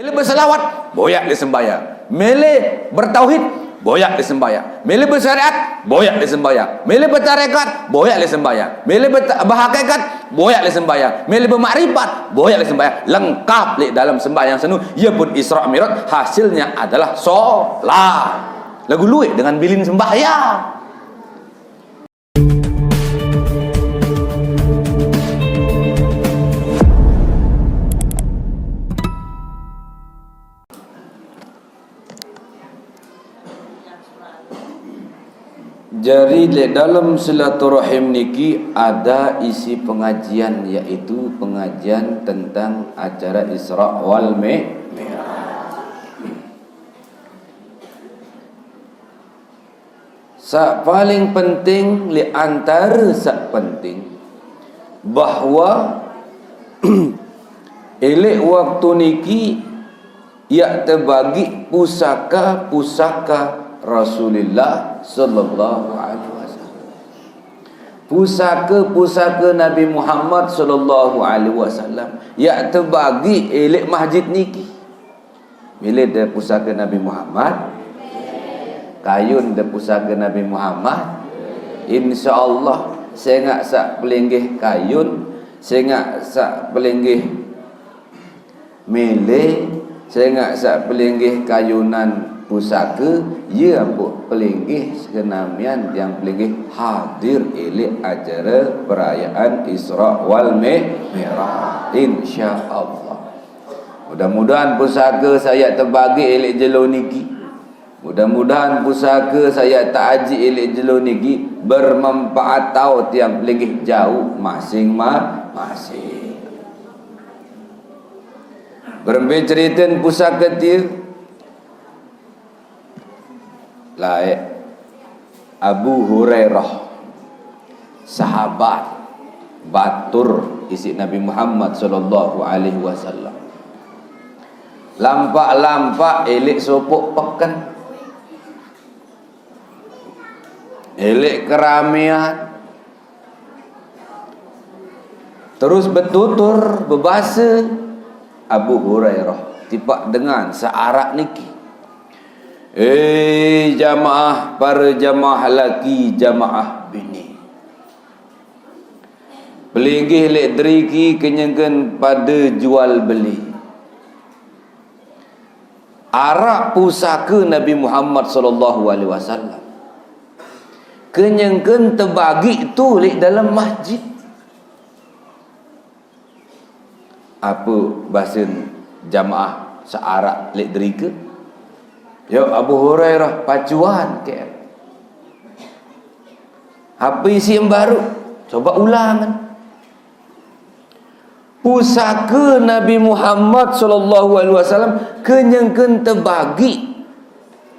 Mele berselawat, boyak di sembahyang. Mele bertauhid, boyak di sembahyang. Mele bersyariat, boyak di sembahyang. Mele bertarekat, boyak di sembahyang. Mele berhakikat, boyak di sembahyang. Mele bermakrifat, boyak di sembahyang. Lengkap di dalam sembahyang senu. Ia pun Isra Mi'raj, hasilnya adalah solat. Lagu luik dengan bilin sembahyang. Jadi dalam silaturahim niki ada isi pengajian, yaitu pengajian tentang acara Isra wal Mi'raj. Paling penting li antara penting bahawa elek waktu niki ia terbagi pusaka Rasulullah sallallahu alaihi wasallam. Pusaka Nabi Muhammad sallallahu alaihi wasallam yang terbagi elek masjid niki. Bila ada pusaka Nabi Muhammad, kayun ada pusaka Nabi Muhammad, insya-Allah saya ngak sak pelinggih kayun, saya ngak sak pelinggih mele, saya ngak sak pelinggih kayunan pusaka, ia ambuk pelinggih sekenamian yang pelinggih hadir elek acara perayaan Isra wal Mi'raj, insya-Allah. Mudah-mudahan pusaka saya terbagi elek jelo niki. Mudah-mudahan pusaka saya tak aji elek jelo niki bermanfaat tau tiang pelinggih jauh masing-masing. Berembe cerita pusaka dia laik Abu Hurairah, sahabat batur isi Nabi Muhammad sallallahu alaihi wasallam. Lampak-lampak elek sopok pekan, elek keramian, terus bertutur berbahasa. Abu Hurairah tipak dengan searak niki, jamaah, para jamaah laki, jamaah bini, pelinggih lek deriki kenyakan pada jual beli arak pusaka Nabi Muhammad sallallahu alaihi wasallam, kenyakan terbagi tu lek dalam masjid. Apa bahasa jamaah searak lek derika? Ya Abu Hurairah pacuan ke apa isi yang baru? Coba ulangan. Pusaka Nabi Muhammad sallallahu alaihi wasallam kenyangkeun terbagi,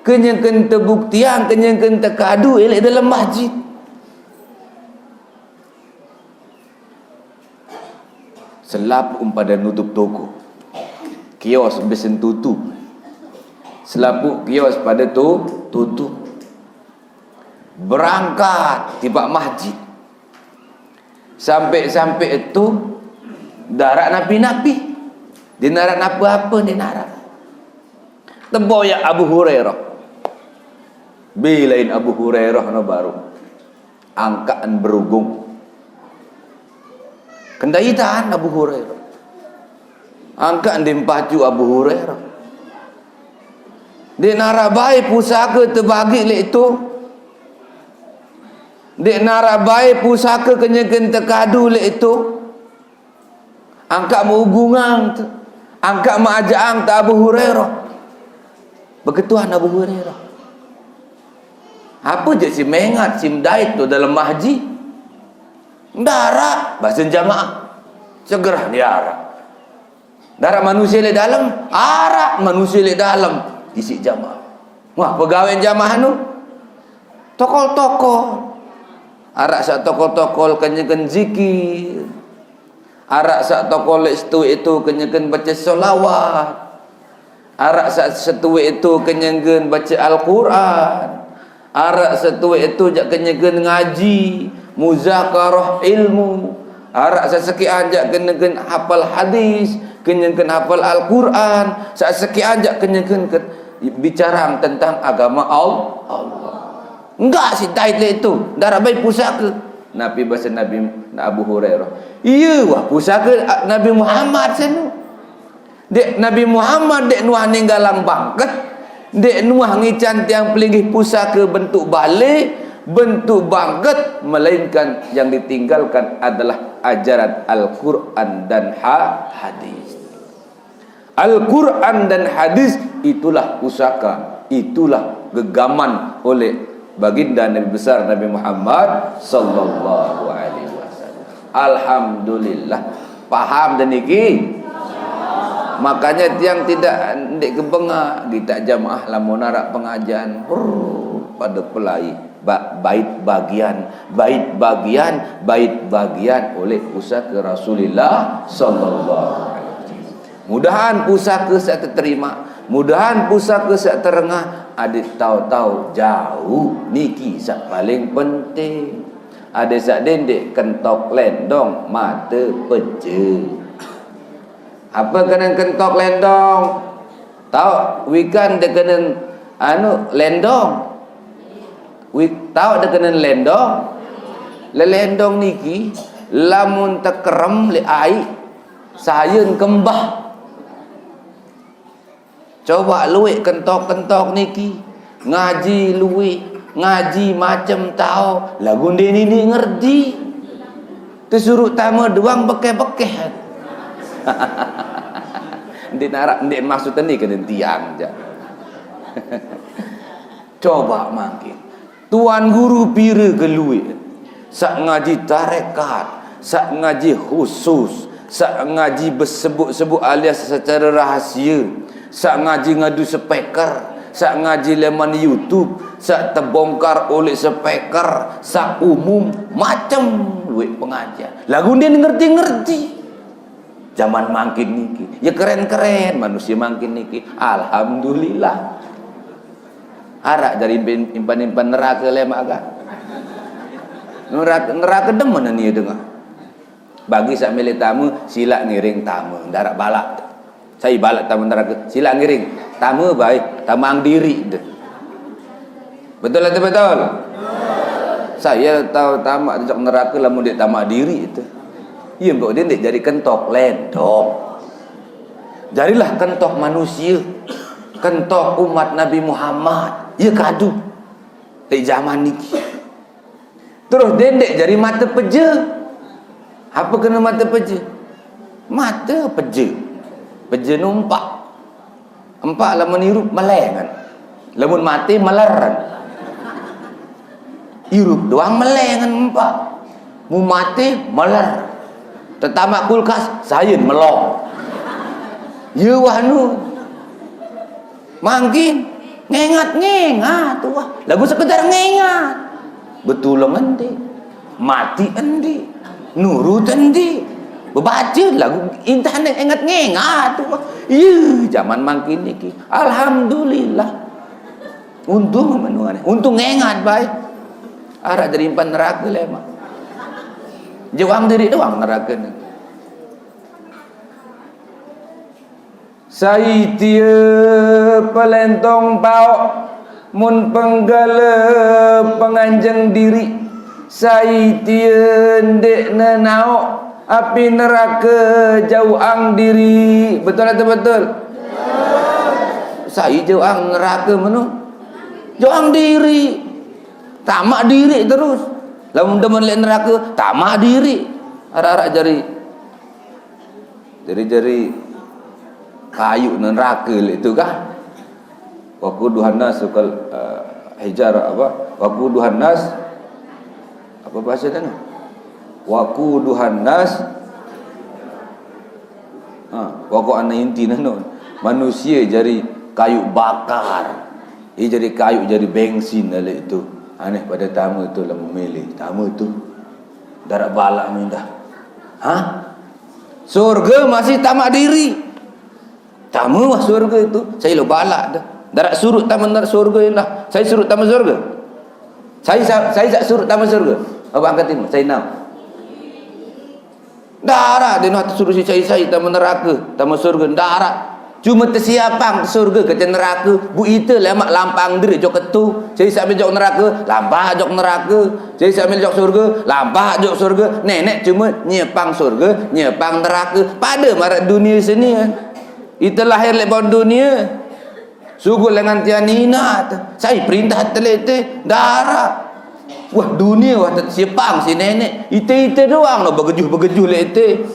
kenyangkeun terbuktian, kenyangkeun terkadu elek dalam masjid. Selap pada nutup toko, kios besen tutup, selaput kios pada tu tutup, berangkat tiba masjid, sampai itu darat nabi-nabi, di narat apa-apa di narat temboyak Abu Hurairah. Bilain Abu Hurairah no baru angkaan berugung kendaitan Abu Hurairah, angkaan dimpacu Abu Hurairah. Dek narabai pusaka terbagi lek itu. Dek narabai pusaka kenyakan terkadu lek itu. Angkat menghubungan tu, angkat mengajaang tak Abu Hurairah. Begituan Abu Hurairah. Apa je si mengat, si mdait tu dalam masjid? Darat bahasa jamaah. Segera diarak. Darat manusia le dalam, arak manusia le dalam isi jamaah. Wah, pegawai jamaah nu tokol-tokol. Arak sak tokol-tokol kenyakan zikir. Arak sak tokol itu kenyakan baca solawat. Arak sak setu itu kenyakan baca Al-Quran. Arak setu itu jak kenyakan ngaji, muzakarah ilmu. Arak sesekian jak kenyakan hafal hadis, kenyakan hafal Al-Quran, sekian ajak kenyakan bicara tentang agama Allah. Enggak si tait itu, darah baik pusaka. Nabi bahasa Nabi Abu Hurairah. Iya wah pusaka Nabi Muhammad senu. Dek Nabi Muhammad dek nuah ninggalang bangket. Dek nuah ngican tiang pelinggih pusaka bentuk balik, bentuk bangket, melainkan yang ditinggalkan adalah ajaran Al-Quran dan hadis. Al-Quran dan hadis itulah pusaka, itulah gegaman oleh baginda Nabi besar Nabi Muhammad sallallahu alaihi wasallam. Alhamdulillah paham dan niki. Makanya tiang tidak ndek kebengak kita jamaah lamun narak pengajian pada pelai bait bagian oleh pusaka Rasulullah sallallahu alaihi wasallam. Mudahan pusaka saya terima, mudahan pusaka saya terengah. Adik tahu-tahu jauh niki sak paling penting. Ada sak dendek kentok lendong mata peje. Apa kena kentok lendong? Tahu wikan de kena lendong. Tahu de kena lendong. Lelendong niki lamun tekerem le ai sayun kembah. Coba luik kentok-kentok niki ngaji luik, ngaji macam tahu lagu ini ngerti. Tersuruh tamu doang bekeh-bekeh. Ndek narak ndek maksud ni kena tiang je. Coba makin tuan guru pira gelui sak ngaji tarekat, sak ngaji khusus, sak ngaji bersebut-sebut alias secara rahsia, sak ngaji ngadu speaker, sak ngaji leman YouTube, sak terbongkar oleh speaker, sak umum macam duit pengajian. Lagu dia ngerti-ngerti. Zaman makin niki, ya keren-keren manusia makin niki. Alhamdulillah. Harak dari impan-impan neraka lemak kan. Neraka demen ni dengar. Bagi sak milik tamu sila ngiring tamu, darak balak. Saya balak tamu neraka, sila ngiring. Tamu baik, tamang diri deh. Betul atau betul? Saya tahu tamak jejak neraka lamun dia tamak diri itu. Iya mbak dia jadi kentok lendong. Jadilah kentok manusia, kentok umat Nabi Muhammad. Ya kadu di zaman niki. Terus dendek jadi mata peje. Apa kena mata peje? Mata peje. Peje numpak. Empak lamun hirup melengan. Lamun mati meleran. Hirup doang melengan empak. Mu mati meler. Tetamak kulkas sayun melong. Ya wahnu. Mangkin ngengat tu wah. Lagu sekedar ngengat. Betul endi. Mati endi. Nurut endi. Bebaca lagu internet ngengat tu wah. Ya zaman mangkin niki. Alhamdulillah. Untung menuane. Untung ngengat baik. Arak dari impan neraka lemah. Jawang diri doang neraka ni. Sai tia pelentong pau mun penggala penganjeng diri. Sai tia ndek nenau api neraka jauh ang diri. Betul atau betul? Sai jauh ang neraka menu. Jauh ang diri. Tamak diri terus. Lamun demen lek neraka tamak diri. Arak-arak jari kayu neraka itu kan. Waquduhan nas sukal hijarah apa? Waquduhan nas apa bahasa dia? Waquduhan nas waqu ana intina non. Manusia jadi kayu bakar. Ia jadi kayu jadi bensin lek itu. Aneh pada tamu itu lah memilih. Tamu itu darat balak mindah. Surga masih tamak diri. Tamu lah surga itu. Saya lo balak dah. Darat surut taman darat surga indah. Saya surut taman surga. Saya tak surut taman surga. Apa angkat ini? Saya nak. Darah dia nak suruh si cai-cai tamu neraka, tamu surga, darah. Cuma tersiapang surga ke neraka. Bu ita lemak lampang diri jok ketu. Cai sambil jok neraka, lampah jok neraka. Cai sambil jok surga, lampah jok surga. Nenek cuma nyepang surga, nyepang neraka. Pada marat dunia sini kan. Ita lahir lepas dunia. Sugu lengan tianina. Saya perintah telete darah. Wah dunia wah tersiapang si nenek. Ita doang lah bergejuh lete.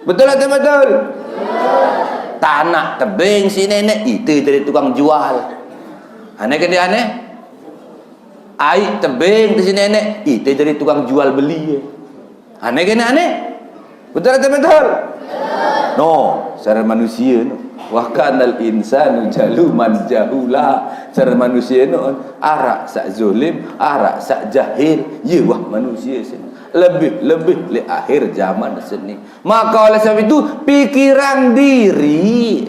Betul atau betul? Tanah tebing si nenek itu dari tukang jual. Aneh kan dia aneh? Air tebing si nenek itu dari tukang jual beli. Aneh kan aneh? Betul atau betul? No, secara manusia no. Wa kanal insanu jaluman jahula. Secara manusia no arak sak zalim, arak sak jahil. Ya wah manusia sini. Lebih le akhir zaman seni. Maka oleh sebab itu pikiran diri,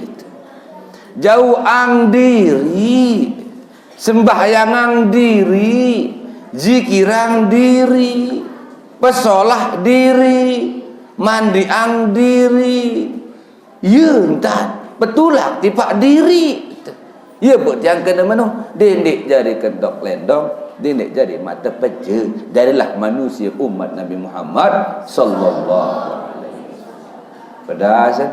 jauhang diri, sembahyangan diri, zikiran diri, pesolah diri, mandiang diri. Ya entah petulak tipak diri. Ya buat yang kena mano dendek jadi kedok lendong, dendek jadi mata peja. Darilah manusia umat Nabi Muhammad sallallahu alaihi wasallam. Pedas kan?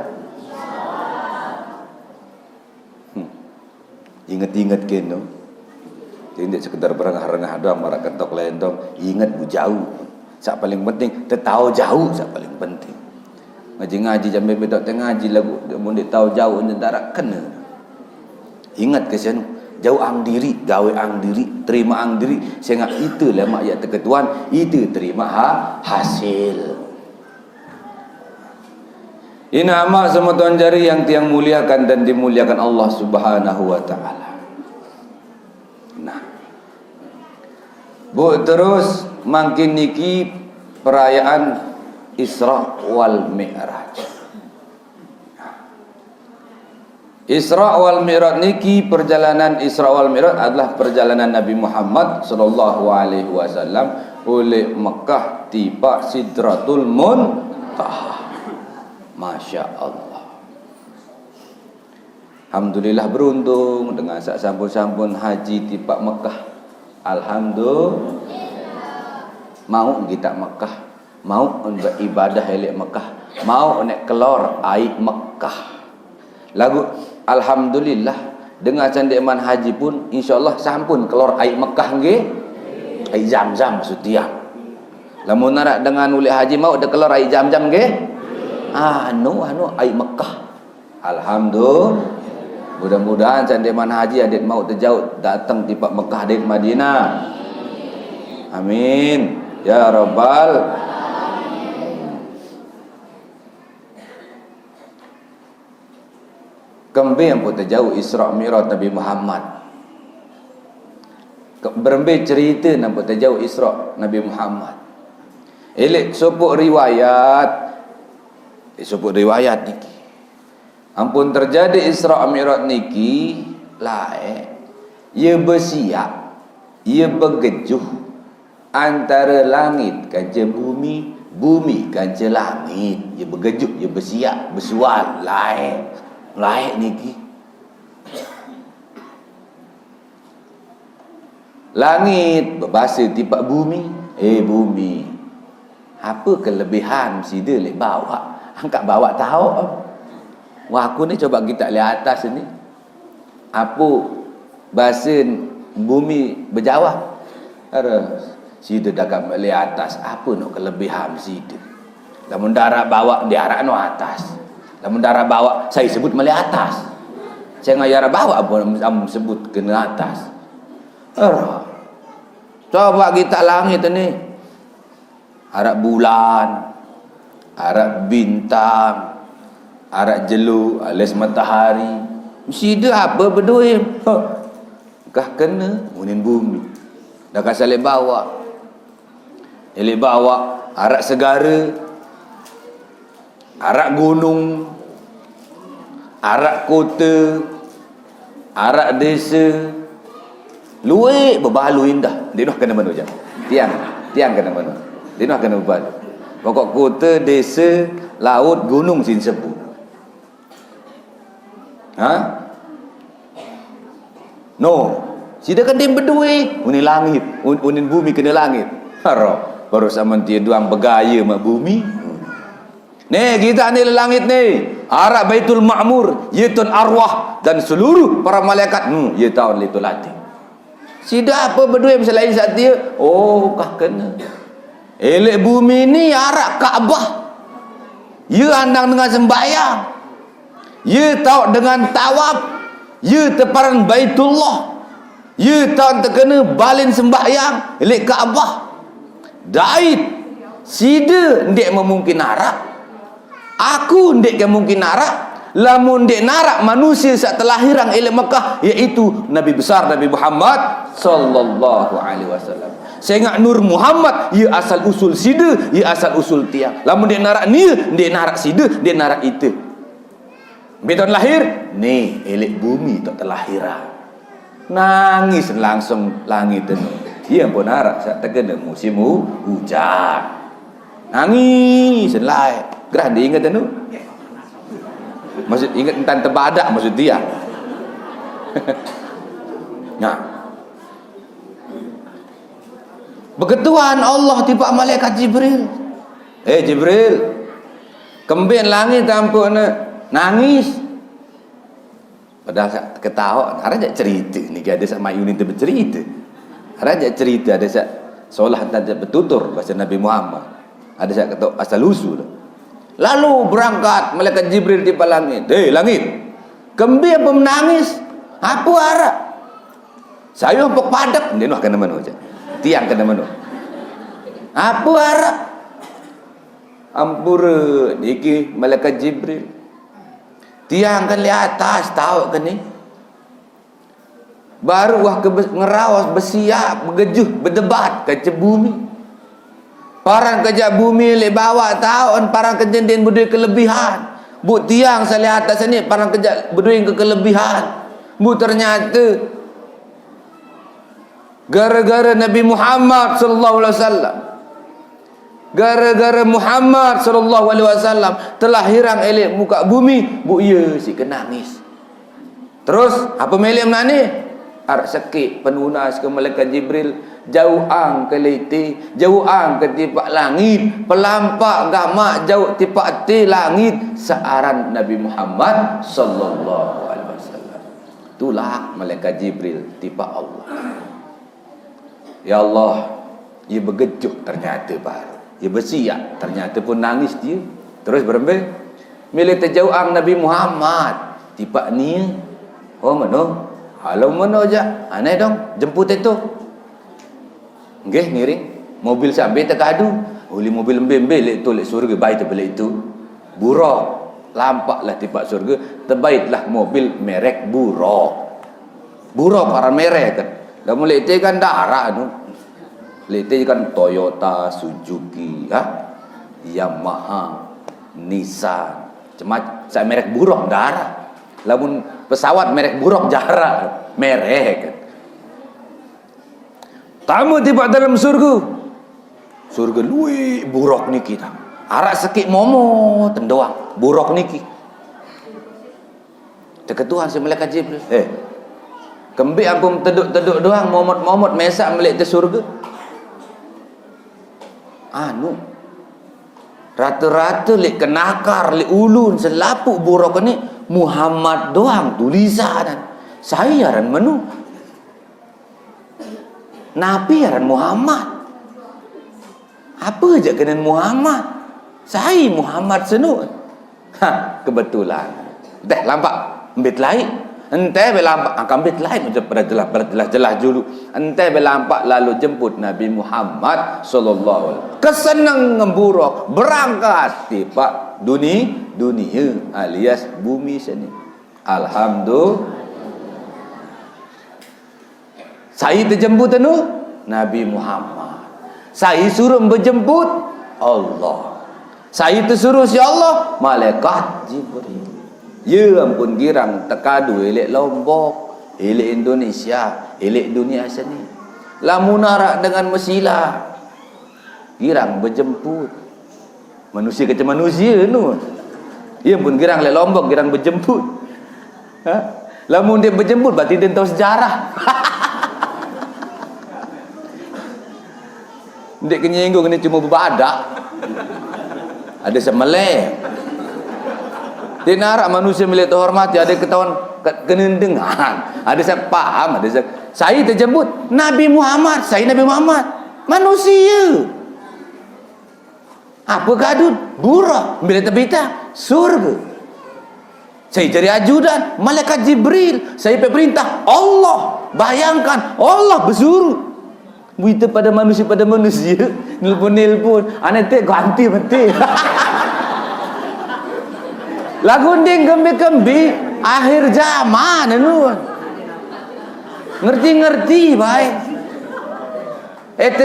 Ingat-ingat kena. Dendek sekedar berengah-rengah doang marah kedok lendong. Ingat bu jauh. Sak paling penting tertahu jauh sak paling penting. Ngaji-ngaji jambe bedok ngaji lagu mun dik tahu jauh ndara kena. Ingat ke sana, jauh ang diri, gawe ang diri, terima ang diri. Sehingga itu lah mak ya terketuan, itu terima hasil. Ini amak semua tuan jari yang tiang muliakan dan dimuliakan Allah Subhanahu wa taala. Nah. Bu terus makin niki perayaan Isra wal Mi'raj. Isra wal Mi'raj niki perjalanan Isra wal Mi'raj adalah perjalanan Nabi Muhammad sallallahu alaihi wasallam oleh Mekah tiba Sidratul Muntaha. Masya Allah. Alhamdulillah beruntung dengan sampun-sampun haji tiba Mekah. Alhamdulillah. Mau kita Mekah, mau beribadah elek Mekah, mau nek kelor air Mekah. Lagu alhamdulillah dengan candiman haji pun insyaallah sampun kelor air Mekah nggih. Air Zam-Zam maksudnya. Lamun nak dengan uli haji mau ada kelor air Zam-Zam nggih? Anu air Mekah. Alhamdulillah. Mudah-mudahan candiman haji adik mau terjauh datang di Mekah dan Madinah. Amin. Ya Rabbal. Kembe yang pun terjauh Isra Mi'raj Nabi Muhammad. Berembe cerita nampak terjauh Isra Nabi Muhammad. Elek sopuk riwayat. Sopuk riwayat niki. Ampun terjadi Isra Mi'raj niki lae. Ia bersiap, ia bergejuh antara langit kanca bumi, bumi kanca langit. Ia bergejuh, ia bersiap, bersual lae. Laik niki. Langit berbahasa tiba bumi. Bumi, apa kelebihan sida lek bawa? Angkat bawa tahu. Wah aku ni coba kita lihat atas ni. Apa bahasa bumi berjawab? Sida dekat lihat atas. Apa nak kelebihan sida? Lamun darah bawa diarak no atas. Lamun darah bawa saya sebut melihat atas. Saya ngayara bawa apa sebut ke atas. Coba kita langit ni. Arak bulan, arak bintang, arak jelu, alias matahari. Mesti dia apa berduim. Kah kena munin bumi. Dah kasih lek bawa. Lek bawa arak segara, arak gunung, arak kota, arak desa, luik berbalu indah. Dia nak kena mana je? Tiang kena mana? Dia nak kena berbalu. Pokok kota, desa, laut, gunung sin sebut. Ha? No. Sidakan dia berdua. Unin langit, unin bumi kena langit. Harap. Baru sama dia doang bergaya mak bumi. Nih kita ni langit ni. Arab Baitul Ma'mur, yaitu arwah dan seluruh para malaikat. Ya tahun Lailatul Qadar. Sida apa berdua selain saat dia? Oh, kah kena. Elek bumi ni arah Kaabah. Ya andang dengan sembahyang. Ya tahu dengan tawaf. Ya teparan Baitullah. Ya tahu terkena balin sembahyang elek Kaabah. Daid sida ndek memungkin arah. Aku ndek ke mungkin arah. Lamun ndek narak manusia saat terlahirang elek Mekah, iaitu Nabi besar Nabi Muhammad sallallahu alaihi wasallam. Sehingga Nur Muhammad ia asal usul sida, ia asal usul tiang. Lamun dia narak ni, dia narak sida, dia narak itu. Betul lahir, ni elek bumi tak terlahiran. Nangis langsung langit tu. Dia pun narak saat terkena musim hujan. Nangis selai. Gerah dia ingat tu. Maksud ingat tentang terbadak maksud dia. Nah. Begituan Allah tiba malaikat Jibril. Jibril, kembin langit tampuk nangis. Padahal ketawa, ada jak cerita ni ada sak Mayuni tu bercerita. Ada jak cerita ada sak seolah tak bertutur bahasa Nabi Muhammad. Ada sak kata asal usul. Lalu berangkat malaikat Jibril tiba langit. Langit. Kembin apa menangis? Apa arah? Saya empuk padak, dia nak kena mana je. Tiang kena mana? Apa arah? Ampura iki malaikat Jibril. Tiang kan di atas tahu kan ni. Baru wah ngerawas bersiap, bergejuh, berdebat ke bumi. Parang kerja bumi le bawah tahu parang kerja din berdua kelebihan. Bu tiang salih atas ni parang kerja berdua ke kelebihan. Bu ternyata gara-gara Nabi Muhammad sallallahu alaihi wasallam, gara-gara Muhammad sallallahu alaihi wasallam telah hirang elek muka bumi, bu iya si kenangis. Terus apa melek menani? Ar sakit penunas ke malaikat Jibril, jauh ang ke liti, jauh ang ke tipak langit, pelampak gamak jauh tipak ti langit searan Nabi Muhammad sallallahu alaihi wasallam. Itulah malaikat Jibril tipak Allah. Ya Allah, ia bergejuk ternyata baru. Ia bersiap ternyata pun nangis dia. Terus berembe milik terjauh ang Nabi Muhammad tipak ni. Oh mana? Halau mana aja? Aneh dong jemput itu. Nggih ngiring mobil sampai terkadu. Uli mobil embe-embe lek tu lek surga baik terbalik itu. Buruk lampaklah tipak surga, terbaiklah mobil merek buruk. Buruk para merek kan. Dah mulai itu kan darah tu. Itu kan Toyota, Suzuki, Yamaha, Nissan. Cuma saya merek buruk darah. Lamun pesawat merek buruk jarak merek kan. Tamu tiba dalam surga. Surga lui buruk ni kita. Arak sikit momo tendoang buruk niki. Terketuan si malaikat Jibril. Kembik ampun teduk-teduk doang momot-momot mesak melek ke surga. Rata-rata lek kenakar lek ulun selapuk buruk ni Muhammad doang tulisan. Saya ran menu. Nabi ran Muhammad. Apa aja kena Muhammad? Saya Muhammad senu. Kebetulan. Dah lampak ambit lain. Entai belampak akan ambit lain macam pada jelas dulu. Entai belampak lalu jemput Nabi Muhammad sallallahu alaihi wasallam. Kesenang ngemburuk berangkat tiba dunia alias bumi sini. Alhamdulillah. Saya terjemput tu Nabi Muhammad. Saya suruh berjemput Allah. Saya tersuruh si Allah malaikat Jibril. Ya ampun girang tekadu elek Lombok, elek Indonesia, elek dunia sini. Lamun narak dengan mesilah girang berjemput. Manusia macam manusia tu. Ia pun gerang lek Lombok, gerang berjemput. Ha? Lamun dia berjemput berarti dia tahu sejarah. Ndek kenyinggung ni cuma berbadak. Ada semeleh. Dia narak manusia milik terhormati, ada ketahuan kena dengar. Ada saya faham, ada saya terjemput Nabi Muhammad, saya Nabi Muhammad. Manusia. Apa kadut? Buruk. Bila terbita surga. Saya jadi ajudan malaikat Jibril. Saya perintah Allah. Bayangkan Allah bersuruh. Berita pada manusia nelpon anak ganti mati. Lagu ding kembi akhir zaman anu. Ngerti baik.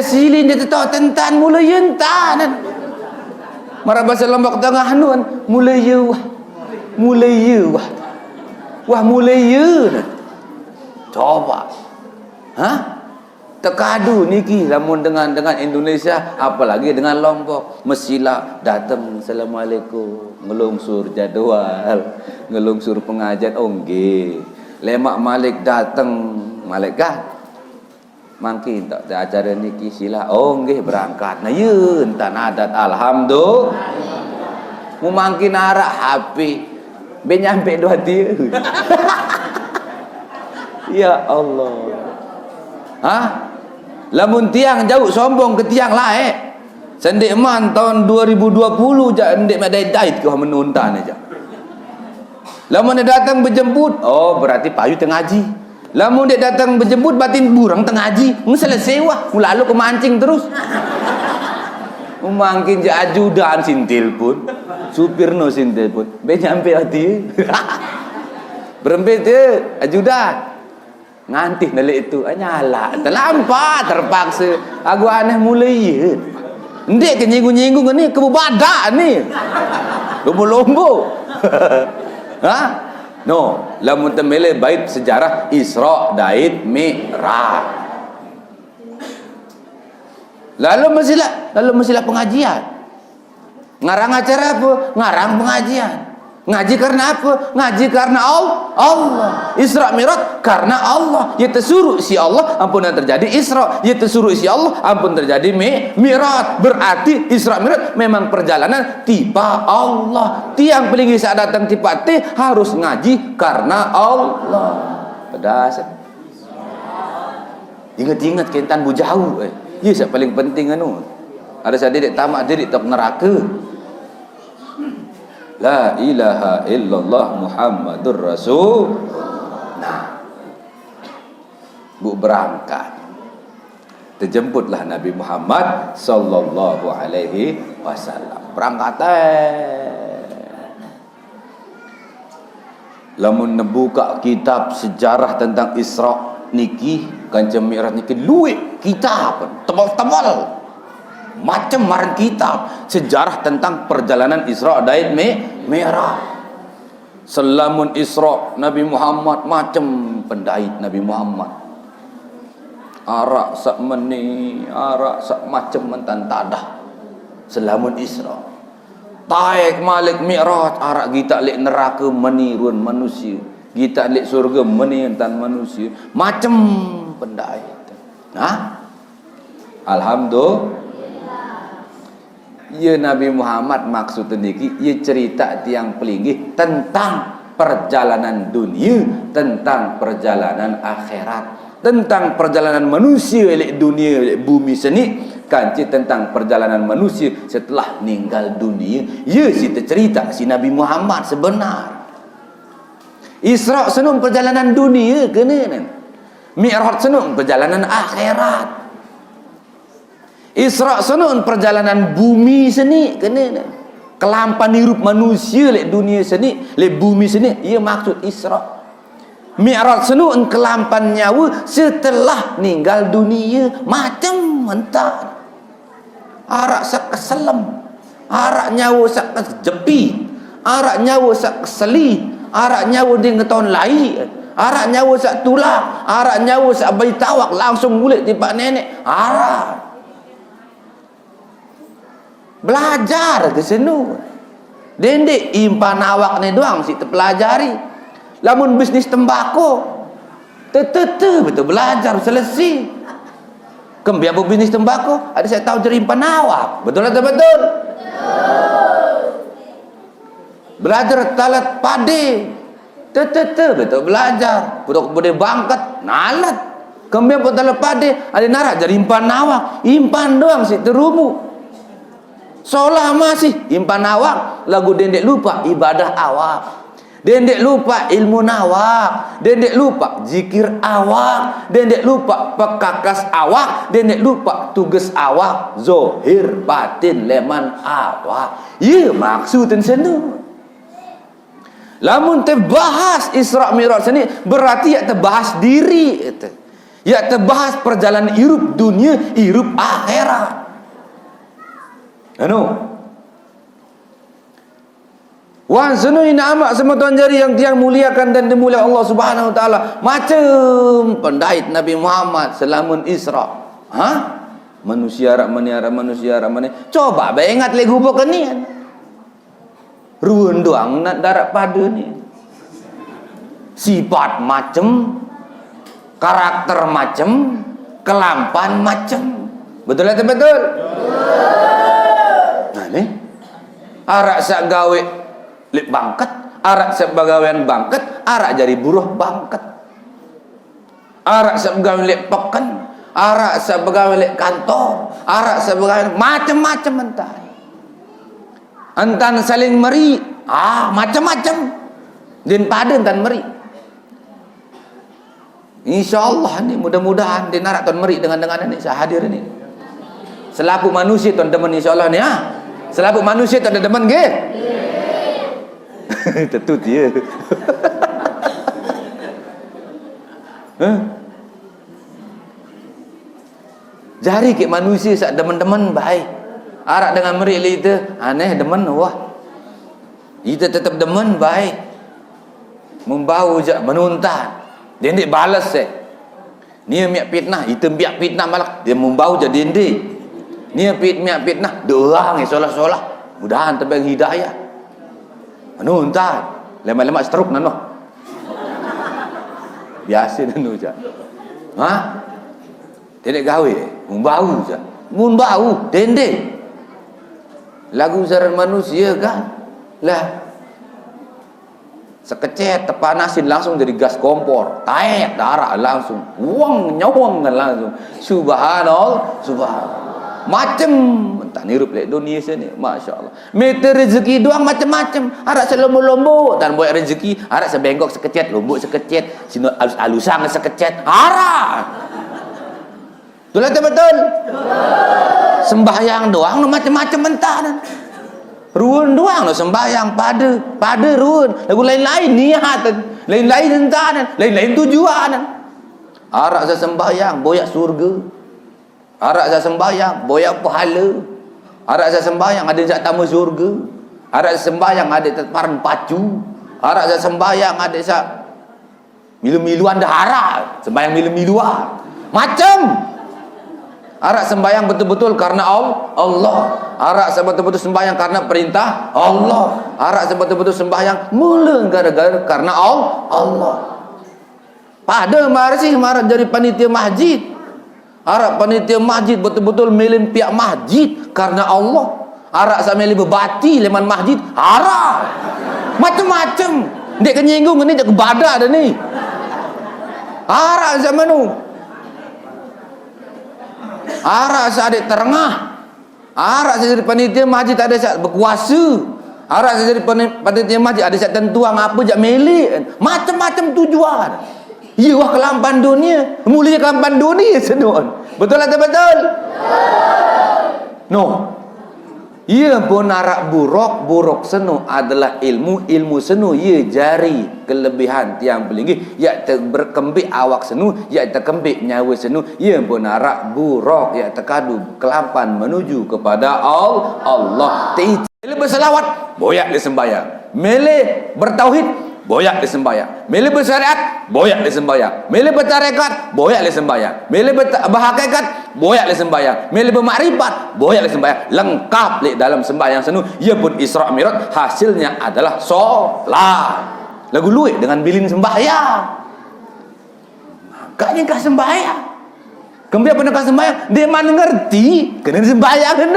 Silin dia tahu tentan mulai yentan. Mara bahasa Lombok Tengah anu mulai ye wah mulai ye. Coba. Hah? Tekadu niki lamun dengan Indonesia, apalagi dengan Lombok. Mestilah datang assalamualaikum, ngelungsur jadual, ngelungsur pengajian. Oh nggih. Lemak Malik datang, malaikat mangkin tak ada acara niki sila. Oh nggih berangkat. Nah ye entan adat alhamdulillah. Mu mangkin arak HP. Ben nyampe 2 dia. Ya Allah. Hah? Lamun tiang jauh sombong ke tiang lain. Sendik man tahun 2020 jak ndik madai-dait ke menuntan aja. Lamun dia datang berjemput, oh berarti payu tengah haji. Lamun dia datang berjemput batin burang tengah haji, selesai wah, lalu ke mancing terus. Mungkin je ajudan sintil pun. Supir no sintil pun. Be nyampe hati. Berempit dia ajudan. Ngantih nalik itu nyala terlambat terpaksa aku aneh mulai ya ndek kenyinggung-nyinggung ni kebubadak ni lombo-lombo. Ha no lamun temele bait sejarah Isra Daid Mi'raj lalu mestilah pengajian ngarang acara apa ngarang pengajian. Ngaji karena apa? Ngaji karena Allah. Isra Mi'raj karena Allah. Ya tersuruh si Allah, ampun yang terjadi Isra. Ya tersuruh si Allah, ampun terjadi Mi'raj. Berarti Isra Mi'raj memang perjalanan tiba Allah. Tiang pelinggi saat datang tiba harus ngaji karena Allah. Pedas. Ingat-ingat kentan bujau. Ya yang paling penting anu. Ada saya tamak diri tak neraka. La ilaha illallah Muhammadur Rasul. Nah, bu berangkat. Terjemputlah Nabi Muhammad sallallahu alaihi wasallam. Berangkat lamun nebuka kitab sejarah tentang Isra niki Kanjeng Mi'raj niki luwih kitab tebal-tebal. Macam marang kitab sejarah tentang perjalanan Isra Daid Mi'raj. Selamun Isra Nabi Muhammad macam pendait Nabi Muhammad. Arak sak meni, arak sak macam mentan tadah. Selamun Isra. Taik Malik Mi'raj arak kita lek neraka menirun manusia. Kita lek surga menirun manusia. Macam pendait. Nah, alhamdulillah. Ya Nabi Muhammad maksud niki ia cerita tiang pelinggih tentang perjalanan dunia, tentang perjalanan akhirat, tentang perjalanan manusia lek dunia lek bumi seni, kanci tentang perjalanan manusia setelah meninggal dunia. Ya si cerita si Nabi Muhammad sebenar. Isra senung perjalanan dunia kena. Mi'raj senung perjalanan akhirat. Isra sunun perjalanan bumi seni kena kelampan hirup manusia lek dunia seni lek bumi seni ia maksud Isra. Mi'raj sunun kelampan nyawa setelah meninggal dunia macam mentah arak sak keselem arak nyawa sak jepi arak nyawa sak keseli arak nyawa di ngeton lai arak nyawa sak tulang arak nyawa sak bayi tawak langsung ngulit tiba nenek arak Belajar ke senu. Dendek impan awak ni doang si terpelajari. Lamun bisnis tembako, betul belajar selesai. Kembiar bisnis tembako, ada saya tahu jadi impan awak. Betul atau betul? Belajar talat pade, betul belajar. Budak boleh bangkat, nalat. Kembiar pun talat pade, ada narak jadi impan awak. Impan doang si terumu. Solah masih impan awak, lagu dendek lupa ibadah awak. Dendek lupa ilmu awak, dendek lupa zikir awak, dendek lupa pekakas awak, dendek lupa tugas awak, zohir batin leman awak. Ya maksudnya senu. Lamun terbahas Isra Mi'raj ni berarti ya terbahas diri itu. Ya terbahas perjalanan hidup dunia, hidup akhirat. Anu. Wan sunu ina amak semua tuan jari yang tiang muliakan dan dimuliakan Allah Subhanahu wa taala. Macam pendait Nabi Muhammad selamun Isra. Ha? Manusia rak manusia rak mani. Coba ingat le gubuk ni. Ruun doang nak darat pada ni. Sifat macam, karakter macam, kelampan macam. Betul atau betul? Ni arak sak gawe lip bangket, arak sak bagawean bangket, arak jadi buruh bangket, arak sak gawe lip pekan, arak sak gawe lip kantor, arak sak gawe macam-macam entan saling meri, macam-macam din pada entan meri. InsyaAllah ni mudah-mudahan din arak tuan meri dengan ni saya hadir ni. Selaku manusia tuan teman insyaAllah ni Selaku manusia tak ada demen ke? Tentu dia. Jari ke manusia sak demen-demen baik. Arak dengan merik itu aneh demen wah. Kita tetap demen baik. Membau je menuntan. Dia ndik balas Ni miak fitnah, itu biak fitnah malah dia membau je dinding. Ni miak fitnah doang solah-solah. Mudahan terbang hidayah. Menuntan. Lemak-lemak stroke nano. Biasa nano je. Tidak gawe, membau je. Membau dendeng. Lagu zaran manusia kan? Lah. Sekecet terpanasin langsung jadi gas kompor. Taek darah langsung. Uang nyawang kan langsung. Subhanallah, subhanallah. Macam tak nirup lek Indonesia ni, masya-Allah. Meter rezeki doang macam-macam. Arak selombo-lombo dan buat rezeki, arak sebengkok sekecet, lombok sekecet, sino alus-alusang sekecet. Arak. Betul. Sembahyang doang no macam-macam mentah dan. Ruun doang no sembahyang pada ruun. Lagu lain-lain niat, lain-lain entah, lain-lain tujuan. Arak sembahyang boyak surga. Arak saya sembahyang boyak pahala. Arak saya sembahyang ada zat tamu surga. Arak saya sembahyang ada terparan pacu. Arak saya sembahyang ada sak milu-miluan dahara. Sembahyang milu-miluan. Macam. Arak sembahyang betul-betul karena Allah. Arak saya betul-betul sembahyang karena perintah Allah. Arak saya betul-betul sembahyang mula gara-gara karena Allah. Pada marah jadi panitia masjid. Arak panitia masjid betul-betul melin pihak masjid karena Allah. Arak saya melin berbati leman masjid. Arak macam-macam. Dek kenyinggung ni dek kebadak dah ni. Arak zaman tu. Arak saya adik terengah. Arak saya jadi panitia masjid ada saat berkuasa. Arak saya jadi panitia masjid ada saat tentuang apa jak melin. Macam-macam tujuan. Ya wah kelampan dunia. Mulia kelampan dunia senun. Betul atau betul? No. Ia pun arak buruk senu adalah ilmu senu ia jari kelebihan tiang pelinggi ia berkembik awak senu ia terkembik nyawa senu ia pun arak buruk ia terkadu kelampan menuju kepada Allah. Bila berselawat boyak dia sembahyang. Mele bertauhid boyak di sembahyang. Milih bersyariat, boyak di sembahyang. Milih bertarekat, boyak di sembahyang. Milih berhakikat, boyak di sembahyang. Milih bermakrifat, boyak di sembahyang. Lengkap di dalam sembahyang senu. Ia pun Isra Mi'raj, hasilnya adalah solat. Lagu luik dengan bilin sembahyang. Makanya kah sembahyang. Kemudian pendekat sembahyang, dia mana ngerti kena sembahyang kan.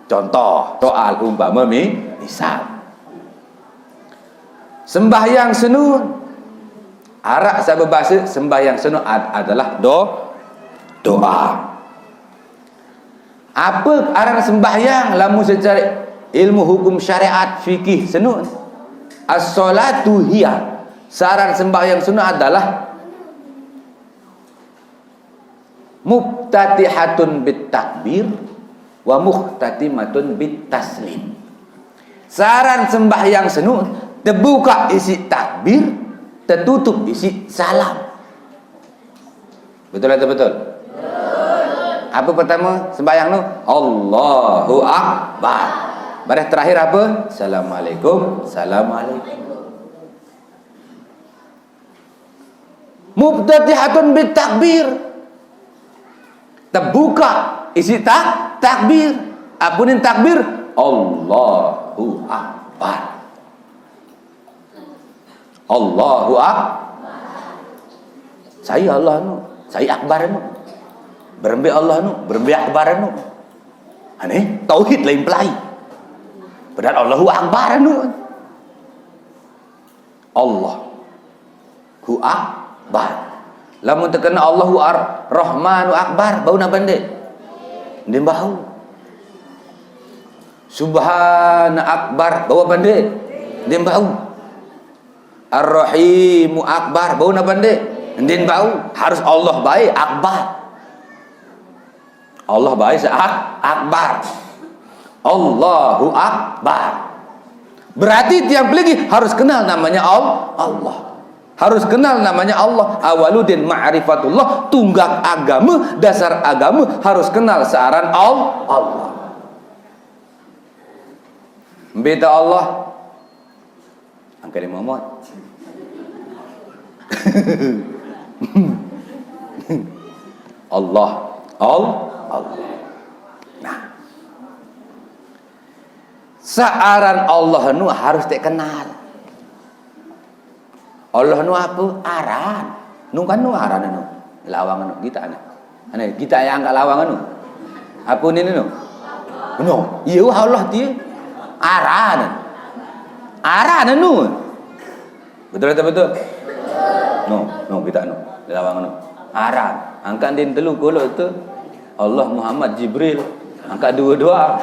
Contoh soal umpama misal sembahyang senu, arak saya berbahasa sembahyang senu adalah doa. Apa arang sembahyang lamu secara ilmu hukum syariat fikih senu? As-salatu hiya, saran sembahyang senu adalah muftatihatun bit takbir wa muhtatimatun bit taslim. Saran sembahyang senu terbuka isi takbir, tertutup isi salam. Betul atau betul? Apa pertama sembahyang nu? Allahu Akbar. Baris terakhir apa? Assalamualaikum. Assalamualaikum. Muftatihatun bit takbir, terbuka isi takbir. Apunin takbir? Allahu Akbar. Allahu Akbar. Saya Allah nu, saya Akbar nu. Berembe Allah nu, berembe Akbar nu. Aneh, tauhid lain pelai. Padahal Allahu Akbar nu. Allahu Akbar. Lamun terkena Allahu Rahmanu Akbar, bau nak bende? Dia bau. Subhana Akbar, bau bende? Dia bau. Ar-Rahimu Akbar, bau nak bende? Dia bau. Harus Allah baik Akbar. Allah baik Akbar. Allahu Akbar. Berarti tiang peligi harus kenal namanya Allah. Harus kenal namanya Allah. Awaludin ma'rifatullah, tunggak agama, dasar agama harus kenal searan Allah. Beda Allah. Angka di Muhammad. Allah. Nah, searan Allah nu harus dikenal. Allah nu apa? Aran. Nu kan nu aran nu. Lawang nu kita ana. Ane kita yang angkat lawang nu. Apa ni nu? No, iya Allah dia. Aran. Aran nu. Betul atau betul? No kita nu. Lawang nu. Aran. Angkat din telu kolok tu. Allah Muhammad Jibril. Angkat dua-dua.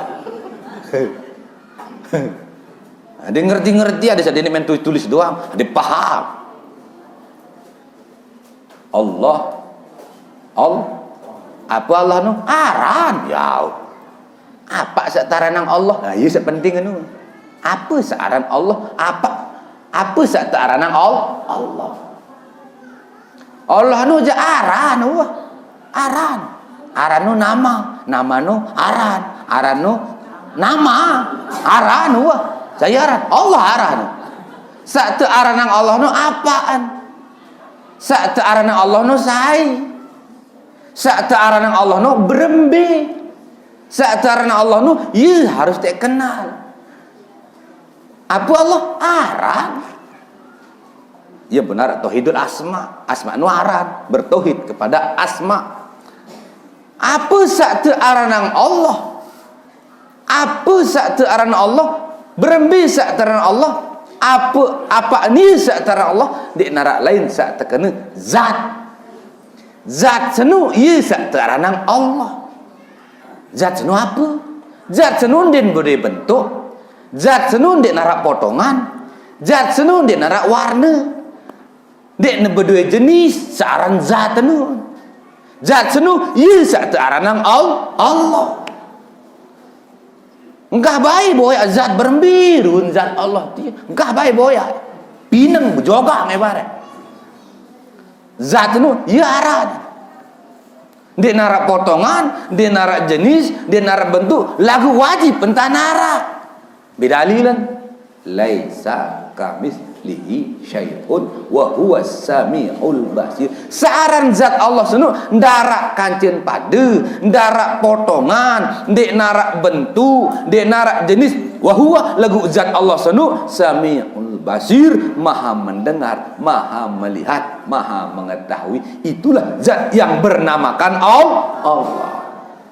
Dia ngerti-ngerti, ada saat ini main tulis doang, dia paham. Allah. Apa Allah nu? Aran. Ya. Apa sataranang Allah? Nah, iya sepenting nu. Apa searan Allah? Apa sataranang Allah? Allah nu je aran nu. Aran nu nama nu aran. Aran nu nama. Aran nu. Saya aran. Allah aran. Sak teu aranang Allah nu apaan? Sak teu aranang Allah nu sai. Sak teu aranang Allah nu berembe. Sak teu aranang Allah nu ieu harus dikenal. Apa Allah? Aran. Ya benar, tauhidul asma. Asma nu aran, bertauhid kepada asma. Apa sak teu aranang Allah? Apa sak teu aranang Allah? Berembi sak aranang Allah. Apa ni sak aranang Allah? Di narak lain sak terkena zat. Zat senu ieu sak aranang Allah. Zat senu apa? Zat senu din beri bentuk. Zat senu di narak potongan. Zat senu di narak warna. Dek ne berdua jenis searan zat nu. Zat senu ieu sak aranang Allah. Engkah baik boya zat berembirun zat Allah dia. Engkah baik boya. Pineng berjogang ibarat. Zat nu ieu aran. Dia narak potongan, dia narak jenis, dia narak bentuk, lagu wajib entah narak. Bidalilan. laisa kamitslihi syai'un wa huwas samiul basir. Saran zat Allah sunu ndarak kancen pade, ndarak potongan, ndek narak bentuk, ndek narak jenis. Wa huwa lagu zat Allah sunu samiul basir, maha mendengar, maha melihat, maha mengetahui. Itulah zat yang bernamakan Allah.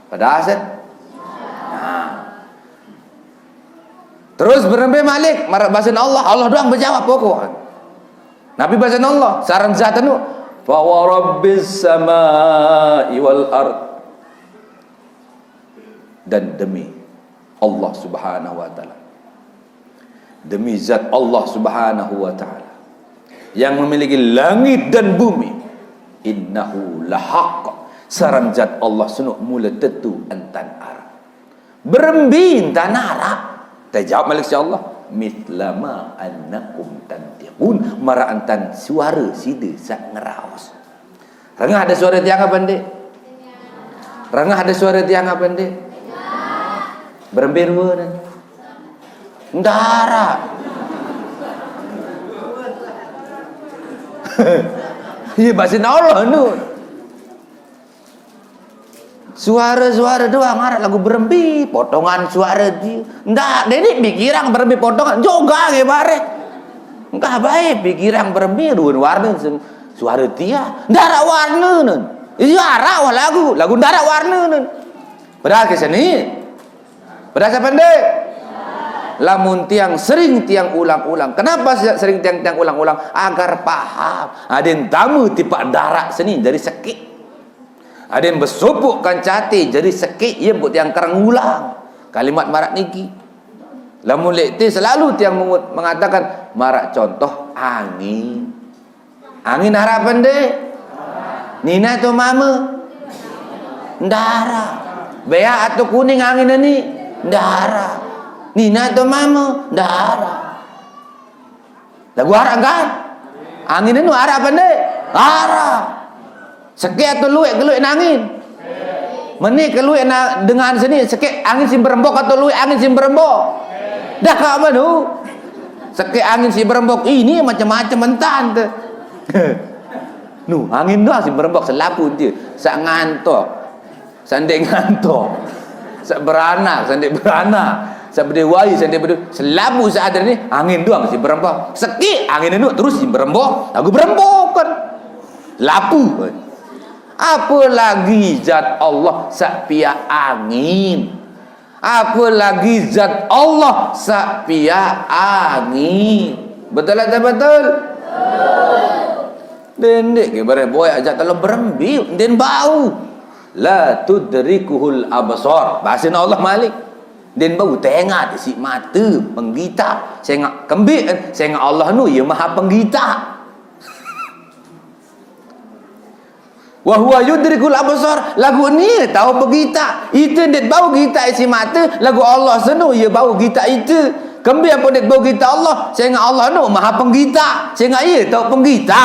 Pada asal. Terus berembe malik marak bahasan Allah. Allah doang berjawab pokok. Nabi bahasan Allah. Saran zat anu fa wa rabbis samai wal ard. Dan demi Allah Subhanahu wa taala. Demi zat Allah Subhanahu wa taala yang memiliki langit dan bumi. Innahu lahaq. Saran zat Allah sunuk mula tetu antan arab. Berembi antan arab. Terjawab malik si Allah, mitlama annakum tantiqun, mara antan suara sida sak ngeraos. Rengah ada suara tiang apa ndek? Rengah ada suara tiang apa ndek? Berembir wan. Ndara. Iya bahasa Allah nu. Suara-suara doang arah lagu berembi, potongan suara dia. Ndak, dedik pikirang berembi potongan juga ge bare. Engkah bae pikirang berembi ruan warna suara dia. Ndara warna nun. Iya arah lagu ndara warna nun. Padahal ke sini. Padahal pendek. Lamun tiang sering tiang ulang-ulang. Kenapa sering tiang ulang-ulang? Agar paham. Aden tamu tipak darak seni dari sekit. Ada yang bersupuk kancati jadi sekit ia buat yang kerang ulang kalimat marak niki. Lamun lekti selalu tiang mengatakan marak contoh angin. Angin harapan deh. Nina atau mama? Ndara. Bea atau kuning angin ini? Ndara. Nina atau mama? Ndara. Lagu harap kan? Angin ini harapan deh. Harap. Sekek atau luik nangin. Meni keluik dengan sini sekek angin si berembok atau luik angin si berembok. Dah kau apa tu? Sekek angin si berembok ini macam-macam mentan tu. Nu angin dah si berembok selapu dia. Sak ngantok. Sandek ngantok. Sak beranak, sandek beranak. Sak berdewai, sandek berdewai. Selapu seadar ni angin doang si berembok. Sekek angin itu terus si berembok. Aku berembok kan. Lapu. Apa lagi zat Allah sak pihak angin? Apa lagi zat Allah sak pihak angin? Betul atau betul? Dendek ke bare boyak zat Allah berembi den bau. La tudrikuhul absar. Bahasa Allah Malik. Den bau tengah si mata penggita. Sengak kembik sengak Allah nu ia maha penggita. Wa huwa yudrikul absar. Lagu ni tahu begita. Itu det bau kita isi mata. Lagu Allah senu ia bau kita itu. Kembi apa det bau kita Allah. Sehingga Allah nu maha penggita. Sehingga ia tahu penggita.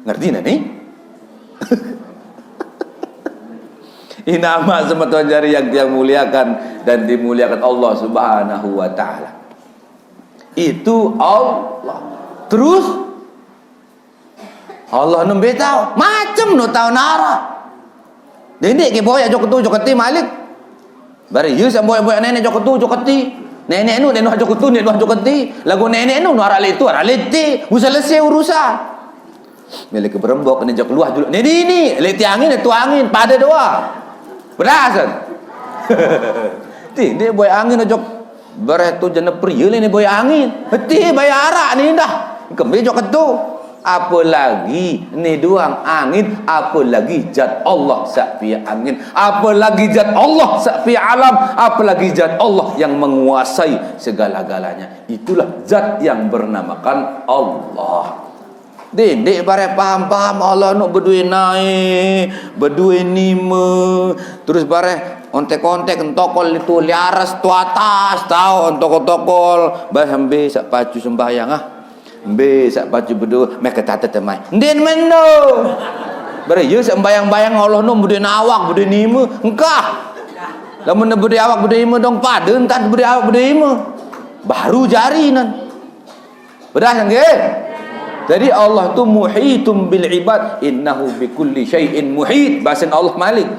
Ngerti nak ni? Ini nama sama Tuhan jari yang muliakan dan dimuliakan Allah Subhanahu wa taala. Itu Allah. Terus Allah nembe tahu macam no tahu nara. Dendek ke boya joketi malik. Bari yu sam boya nenek joketi. Nenek nu nenek joketi. Lagu nenek nu nara itu ara leti. Usah selesai urusan. Milik berembok ni jok luah dulu. Ini leti angin itu angin pada doa. Berasan. Ti dia boya angin jok bare tu jana prieu ni boya angin. Heti bayar arak ni dah. Kembe jok ketu. Apalagi ni doang angin, apalagi zat Allah sak pihak angin, apalagi zat Allah sak pihak alam, apalagi zat Allah yang menguasai segala-galanya. Itulah zat yang bernamakan Allah. Dek bare paham-paham Allah nak berdua naik, berdua nima, terus bare ontek-ontek entokol itu liaras tu atas tahu ontokol-tokol bahambe sak pacu sembahyang ah. Be sak baju berdua mereka tata temai den mendo bare ye sak bayang-bayang Allah no bude awak bude nima engkah lamun bude awak bude nima dong pada entar bude awak bude nima baru jari nan. Bedah nggih? Jadi Allah tu muhitum bil ibad, innahu bikulli syai'in muhit. Bahasa Allah Malik.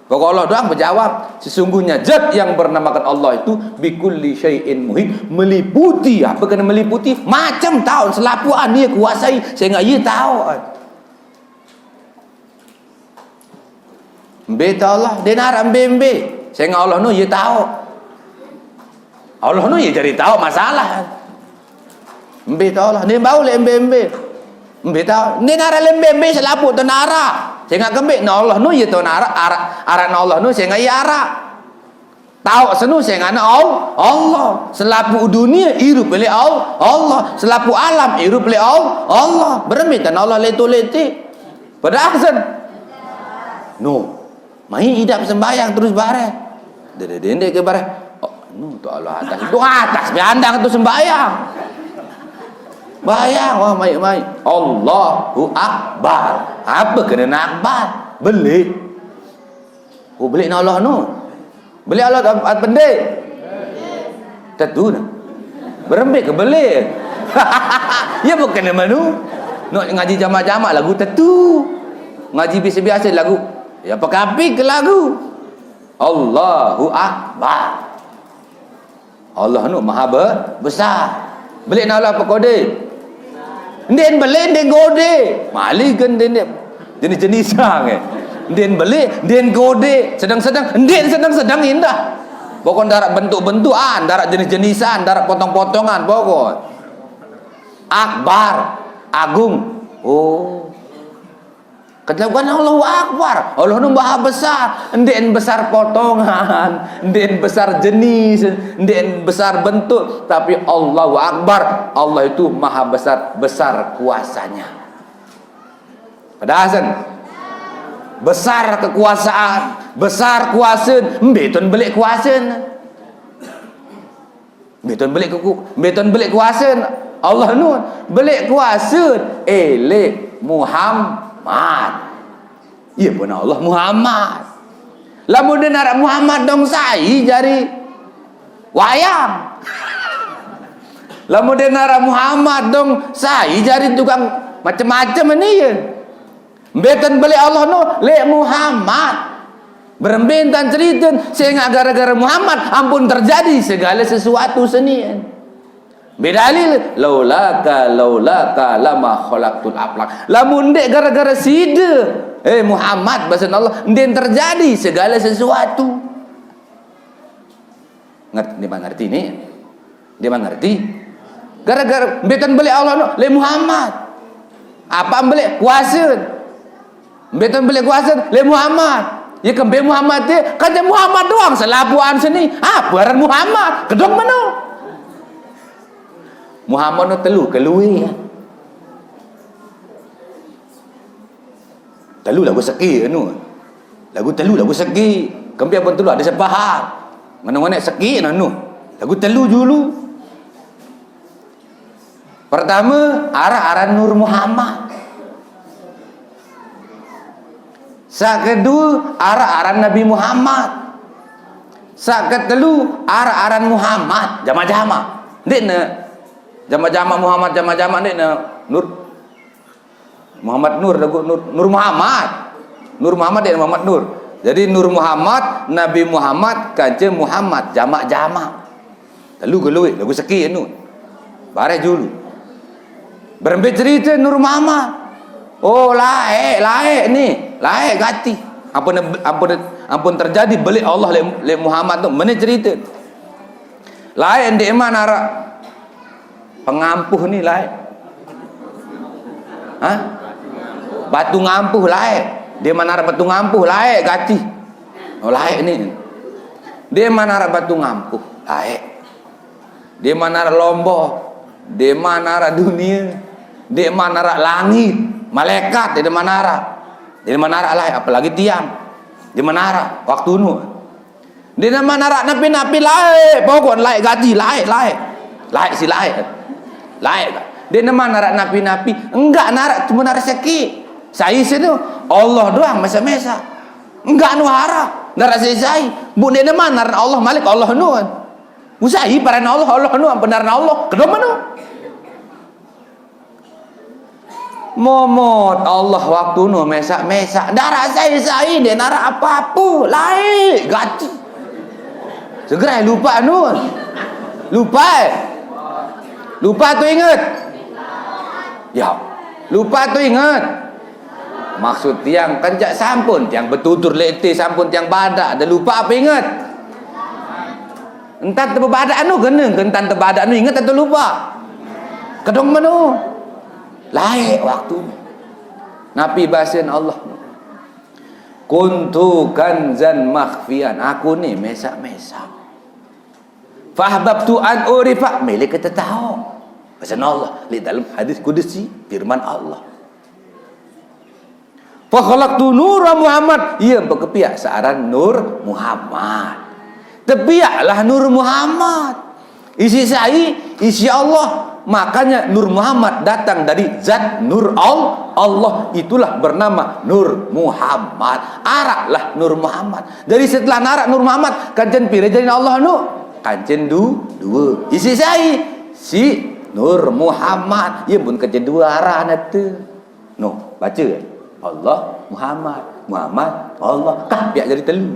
Pokok Allah doang berjawab, sesungguhnya zat yang bernamakan Allah itu bikulli syai'in muhit, meliputi. Apa kena meliputi? Macam tahun selapuan dia kuasai sehingga ia tahu. Mbeta Allah dia nak ambil sehingga Allah nu ia tahu. Allah nu ia jadi tahu masalah. Mbeta Allah dia bau le embe. Mbeta dia nak lembe selapu tu nara. Sehingga kembik na Allah nu ia tu nara ara na Allah nu sehingga ia ara. Tahu senu sehingga na Allah. Selapu dunia hidup oleh Allah. Selapu alam hidup oleh Allah. Beremit na Allah letu-leti. Pada aksen. No. Mai idap sembahyang terus bare. Dede ke bare. Oh, nu tu Allah atas. Tu atas beandang tu sembahyang. Bayang wah mai Allahu Akbar. Apa kena nak akbar? Beli. Oh beli na Allah nu. Beli Allah at pendek. Tentu nah. Berembik ke beli. Ya bukan manu. Nak ngaji jamak-jamak lagu tentu. Ngaji biasa-biasa lagu. Ya pakai api ke lagu. Allahu Akbar. Allah nu maha besar. Beli na Allah apa kode? Ndien beli, ndien gode. Mali kan ndien jenis-jenis sang. Ndien beli, ndien gode. Sedang-sedang, ndien sedang-sedang indah. Pokok darat bentuk-bentukan, darat jenis-jenisan, darat potong-potongan, pokok. Akbar, agung. Oh. Katakan Allahu Akbar. Allah nu maha besar. Ndien besar potongan, ndien besar jenis, ndien besar bentuk, tapi Allahu Akbar. Allah itu maha besar kuasanya. Pada asan besar kekuasaan, besar kuasa, beton belik kuasa. Beton belik kuasa. Allah nu belik kuasa elek Muhammad. Iya pun Allah Muhammad. Lamun dia nak Muhammad dong sai jari wayang. Lamun dia nak Muhammad dong sai jari tukang macam-macam ni ya. Beton beli Allah no le Muhammad. Berembentan cerita sehingga gara-gara Muhammad ampun terjadi segala sesuatu senian. Bidalil laulaka lama khalaqtul aflak. Lamun dek gara-gara sida Muhammad bahasa Allah ndien terjadi segala sesuatu. Ngerti ni? Dia mengerti? Gara-gara beton beli Allah no le Muhammad. Apa beli kuasa? Beton beli kuasa le Muhammad. Ya kembe Muhammad dia kan Muhammad doang selapuan seni. Apa aran Muhammad? Kedong mana? Muhammad no telu kelui. Telu lagu seki anu. Lagu telu lagu seki. Kempi pun telu ada sepahak. Mana-mana seki anu. Lagu telu dulu. Pertama arah Nur Muhammad. Sak kedua arah Nabi Muhammad. Sak ketelu arah Muhammad jama-jama. Ndekna jama-jama Muhammad jama-jama ni Nur Muhammad Nur lagu Nur Muhammad. Nur Muhammad dia Muhammad Nur. Jadi Nur Muhammad, Nabi Muhammad, kaje Muhammad jama-jama. Lalu gelui lagu seki anu. Bare dulu. Berembe cerita Nur Muhammad. Oh laik ni. Laik gati. Ampun terjadi beli Allah le Muhammad tu. Mana cerita? Laik di mana arah pengampuh ni lain. Batu ngampuh lain. Dia mana batu ngampuh lain gati. Oh lain ni. Dia mana batu ngampuh lain. Dia mana lombok. Dia mana dunia. Dia mana langit, malaikat dia mana. Dia mana lain apalagi tiang. Dia mana waktu nu. Dia mana napi-napi lain. Pokok lain gati lain. Lain si lain. Lain kan? Dia nama narak napi-napi. Enggak narak, cuma narak seki. Saya itu Allah doang mesa-mesa. Enggak nu harap narak saya. Bu dia nama narak Allah Malik Allah nu. Usai paran Allah, Allah nu benar Allah. Kedua mana? Momot Allah waktu nu mesak darah saya dia nara apa-apa lain gaji. Segera lupa nu. Lupa tu ingat. Ya, lupa tu ingat. Maksud tiang kanjak sampun, tiang betutur letih sampun tiang badak, dah lupa apa ingat? Entar terbadak anu kena, kentan terbadak anu ingat atau lupa? Kedong manu? Laik waktu. Nabi bahasan Allah. Kuntu kanzan makhfian. Aku ni mesak-mesak. Fahbabtu an urifa. Milik kita tahu. Bahasan Allah. Lihat dalam hadis kudusi. Firman Allah. Fakhalaqtu nura Muhammad. Ia berkepiak searan Nur Muhammad. Tepiaklah Nur Muhammad. Isi saya, isi Allah. Makanya Nur Muhammad datang dari zat Nur Allah. Itulah bernama Nur Muhammad. Araklah Nur Muhammad. Jadi setelah narak Nur Muhammad, kancen pira jadi Allah nu? Kancen dua. Isi saya, si Nur Muhammad. Ia pun kancen dua arah nanti. No, baca Allah Muhammad Allah. Kah biar jadi telu.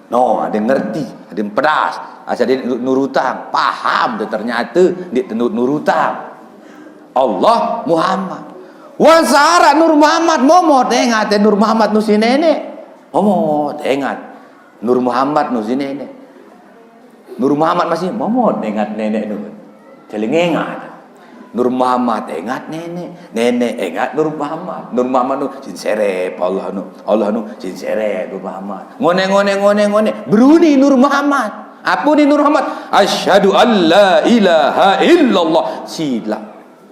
No, ada yang ngerti, ada yang pedas. Asal dia nurutang, paham dia ternyata dia nurutang. Allah Muhammad. Wan sahara Nur Muhammad momot ingat Nur Muhammad nu si nenek. Momot ingat Nur Muhammad nu si nenek. Nur Muhammad masih momot ingat nenek nu. Celing ingat. Nur Muhammad ingat nenek ingat Nur Muhammad nu sincere Allah nu sincere Nur Muhammad ngone beruni Nur Muhammad apa ni Nur Muhammad asyhadu an la ilaha illallah sila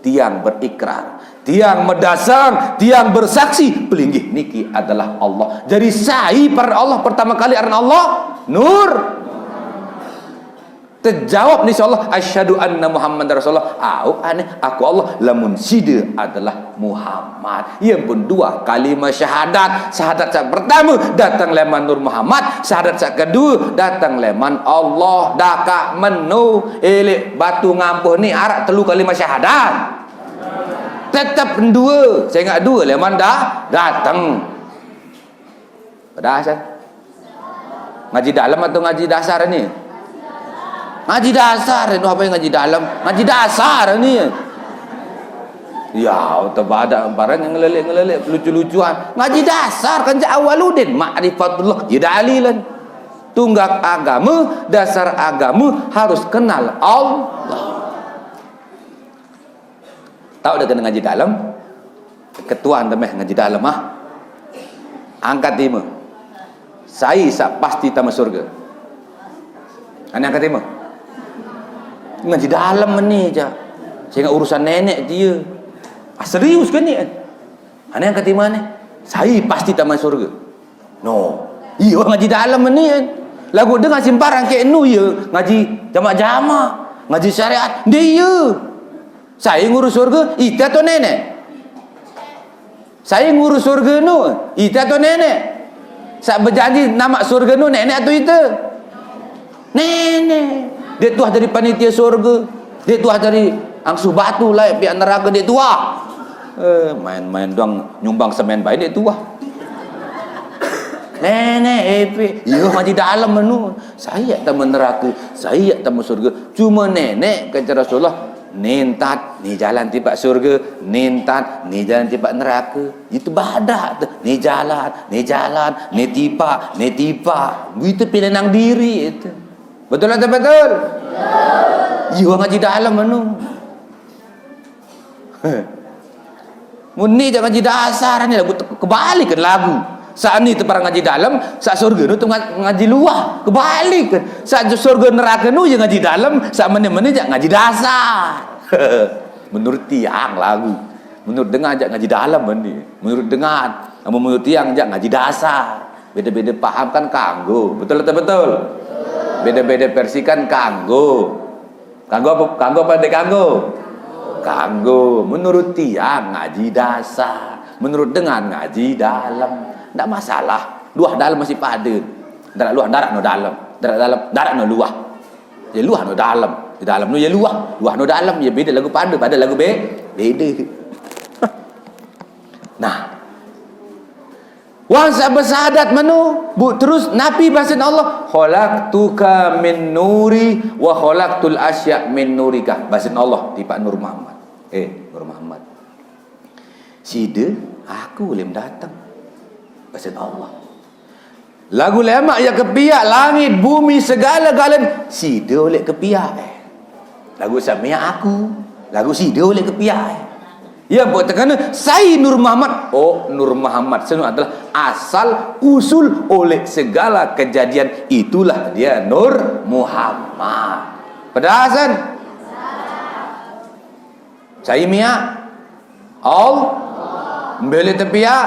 tiang berikrar tiang mendasang tiang bersaksi pelinggih niki adalah Allah jadi sai per Allah pertama kali aran Allah Nur terjawab ni insyaallah asyhadu anna Muhammad Rasulullah aku Allah lamun sida adalah Muhammad ia pun dua kalimah syahadat syahadat yang pertama datang leman Nur Muhammad syahadat yang kedua datang leman Allah daka menu elek batu ngampuh ni arak telu kalimah syahadat tetap dua saya ingat dua leman dah datang pada asal ngaji dalam atau ngaji dasar ni ngaji dasar itu apa yang ngaji dalam ngaji dasar ni ya terbadak barang yang ngelelek lucu-lucuan ngaji dasar kan awaludin ma'rifatullah ya dalilan tunggak agama dasar agama harus kenal Allah tahu dah kena ngaji dalam ketua temeh ngaji dalam angkat lima saya pasti tamat surga ane angkat lima ngaji dalam ni je saya ingat urusan nenek dia serius kan ni ane yang kata mana saya pasti tamat surga no iya ngaji dalam ni lagu dengar simparang ke nu ya ngaji jamak-jamak ngaji syariat dia saya ngurus surga ita tu nenek saya ngurus surga nu ita tu nenek saya berjanji nama surga nu nenek atau ita nenek dia tuah dari panitia surga dia tuah dari angsuh batu lah pihak neraka dia tuah main-main doang nyumbang semen baik dia tuah nenek iya ngaji dalam menu saya tak neraka saya tak surga cuma nenek kata Rasulullah nintat ni jalan tiba surga nintat ni jalan tiba neraka itu badak tu ni jalan ni tipa itu pilih nang diri itu betul atau betul? Iya ngaji dalam manu. Muni jangan ngaji dasar ni lagu kebalik kan lagu. Saat ni tu para ngaji dalam, saat surga nu tu ngaji luar. Kebalik kan. Saat surga neraka nu je ngaji dalam, saat mana-mana je ngaji dasar. Menurut tiang lagu. Menurut dengar je ngaji dalam ni. Menurut dengar, menurut tiang je ngaji dasar. Beda-beda paham kan kanggo. Betul atau betul? Beda-beda versi kan kanggo apa dek kanggo menurut tiang ngaji dasar menurut dengan ngaji dalam tak masalah luah dalam masih pada darat luah darat no dalam darat dalam darat no luah Ya luah no dalam. Di dalam no ya luah no dalam ya beda lagu pada lagu beda. Nah, wan bersahadat manu bu terus Nabi bahasa Allah khalaqtuka min nuri wa khalaqtul asya min nurika bahasa Allah di Pak Nur Muhammad. Nur Muhammad. Sida aku boleh datang bahasa Allah. Lagu lemak ya kepiak langit bumi segala-galanya sida oleh kepiak. Lagu samia aku, lagu sida oleh kepiak. Ya buat kerana saya Nur Muhammad. Oh, Nur Muhammad senu adalah asal usul oleh segala kejadian, itulah dia Nur Muhammad. Pedasan. Saya Mia. Allah. Beli tepiak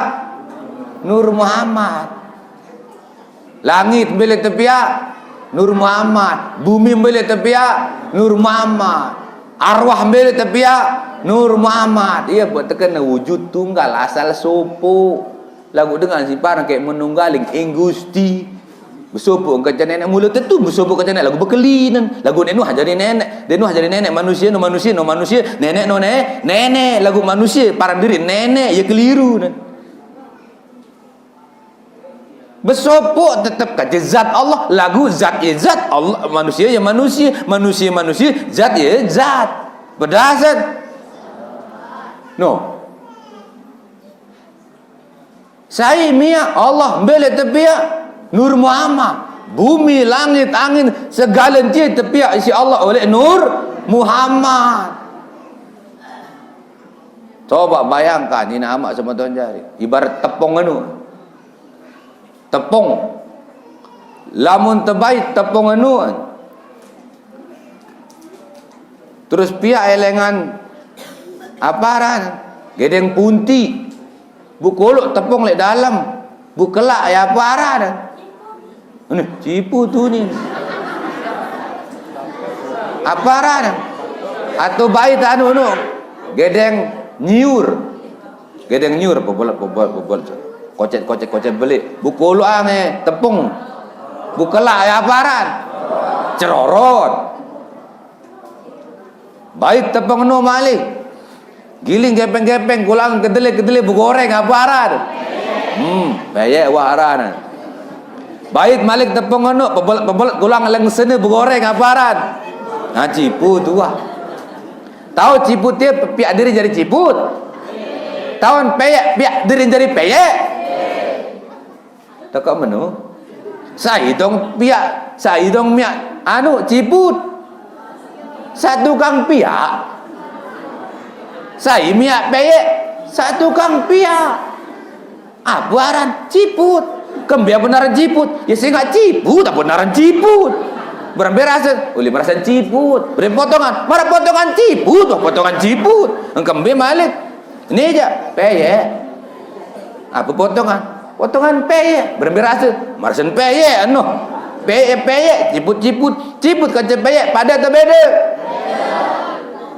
Nur Muhammad. Langit beli tepiak Nur Muhammad. Bumi beli tepiak Nur Muhammad. Arwah beli tepiak Nur Muhammad. Ia buat terkena wujud tunggal asal sopo. Lagu dengan si parang kayak menunggaling Gusti. Bersopo kata nenek mula tentu bersopo kata nenek lagu berkelinan. Lagu nenek Nuh jadi nenek, dia Nuh jadi nenek manusia, no manusia, nenek no nenek lagu manusia parang diri nenek ya keliru nan. Bersopo tetap kata zat Allah, lagu zat ya zat Allah, manusia ya manusia, manusia zat ya zat. Berdasar no. Saya Mia Allah beli tepiak Nur Muhammad. Bumi, langit, angin segala dia tepiak isi Allah oleh Nur Muhammad. Coba bayangkan ini amak sama tuan jari. Ibarat tepung anu. Tepung. Lamun terbaik tepung anu. Terus pihak elengan aparan gedeng punti bukolok tepung lek dalam bukelak ya aparan ini cipu tu ni aparan atau bayi anu gedeng nyur pobol kocet beli bukolok ange tepung bukelak ya aparan cerorot baik tepung no malik giling gepeng-gepeng kulang kedele bergoreng aparan bayar waharan baik malik tepung anu pebol kulang lengsene bergoreng aparan nah cipu tu lah tahu ciput dia piak diri jadi ciput tahun peyek piak diri jadi peyek tak kau menu saya dong miak anu ciput satu kang piak saya miak peyek satu kang piak abaran ciput kembia benaran ciput ya saya nggak ciput apa benaran ciput berasa oleh merasa ciput beri potongan marah potongan ciput apa potongan ciput kembia malik ini aja peyek apa potongan peyek berasa merasa peyek anu peyek ciput kaca peyek pada atau beda